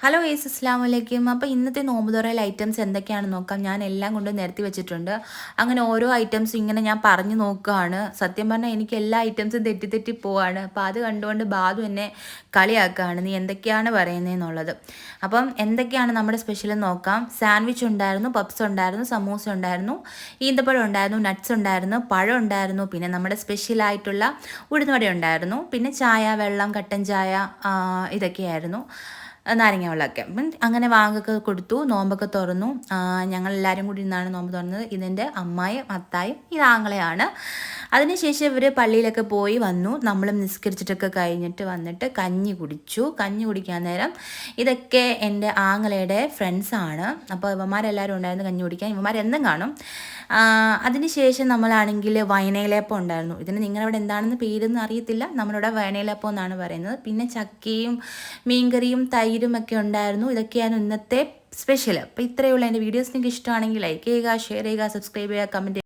Hello guys, അസ്സലാമു അലൈക്കും. അപ്പോൾ ഇന്നത്തെ നോമ്പ് തുറയിൽ ഐറ്റംസ് എന്തൊക്കെയാണെന്ന് നോക്കാം. ഞാൻ എല്ലാം കൊണ്ട് നിരത്തി വെച്ചിട്ടുണ്ട്. അങ്ങനെ ഓരോ ഐറ്റംസും ഇങ്ങനെ ഞാൻ പറഞ്ഞു നോക്കുകയാണ്. സത്യം പറഞ്ഞാൽ എനിക്ക് എല്ലാ ഐറ്റംസും തെറ്റി പോവാണ്. അപ്പോൾ അത് കണ്ടുകൊണ്ട് ബാദു എന്നെ കളിയാക്കുകയാണ്, നീ എന്തൊക്കെയാണ് പറയുന്നതെന്നുള്ളത്. അപ്പം എന്തൊക്കെയാണ് നമ്മുടെ സ്പെഷ്യൽ നോക്കാം. സാൻഡ്വിച്ച് ഉണ്ടായിരുന്നു, പപ്സ് ഉണ്ടായിരുന്നു, സമൂസ ഉണ്ടായിരുന്നു, ഈന്തപ്പഴം ഉണ്ടായിരുന്നു, നട്ട്സ് ഉണ്ടായിരുന്നു, പഴം ഉണ്ടായിരുന്നു, പിന്നെ നമ്മുടെ സ്പെഷ്യലായിട്ടുള്ള ഉഴുന്നുവട ഉണ്ടായിരുന്നു, പിന്നെ ചായ, വെള്ളം, കട്ടൻ ചായ, ഇതൊക്കെയായിരുന്നു, നാരങ്ങ വെള്ളമൊക്കെ. അപ്പം അങ്ങനെ വാങ്ങൊക്കെ കൊടുത്തു, നോമ്പൊക്കെ തുറന്നു. ഞങ്ങളെല്ലാവരും കൂടി നിന്നാണ് നോമ്പ് തുറന്നത്. ഇതിൻ്റെ അമ്മായും അത്തായും ഇത് ആങ്ങളെയാണ്. അതിനുശേഷം ഇവർ പള്ളിയിലൊക്കെ പോയി വന്നു. നമ്മളും നിസ്കരിച്ചിട്ടൊക്കെ കഴിഞ്ഞിട്ട് വന്നിട്ട് കഞ്ഞി കുടിച്ചു. കഞ്ഞി കുടിക്കാൻ നേരം ഇതൊക്കെ എൻ്റെ ആങ്ങളയുടെ ഫ്രണ്ട്സാണ്. അപ്പോൾ ഇവന്മാരെല്ലാവരും ഉണ്ടായിരുന്നു കഞ്ഞി കുടിക്കാൻ. ഇവന്മാരെന്നും കാണും. അതിനുശേഷം നമ്മളാണെങ്കിൽ വയനയിലപ്പം ഉണ്ടായിരുന്നു. ഇതിന് നിങ്ങളവിടെ എന്താണെന്ന് പേരൊന്നും അറിയത്തില്ല, നമ്മളിവിടെ വയനയിലപ്പം എന്നാണ് പറയുന്നത്. പിന്നെ ചക്കയും മീൻകറിയും തൈരും ഒക്കെ ഉണ്ടായിരുന്നു. ഇതൊക്കെയാണ് ഇന്നത്തെ സ്പെഷ്യൽ. അപ്പോൾ ഇത്രയുള്ള എൻ്റെ വീഡിയോസ് നിങ്ങൾക്ക് ഇഷ്ടമാണെങ്കിൽ ലൈക്ക് ചെയ്യുക, ഷെയർ ചെയ്യുക, സബ്സ്ക്രൈബ് ചെയ്യുക, കമൻറ്റ് ചെയ്യുക.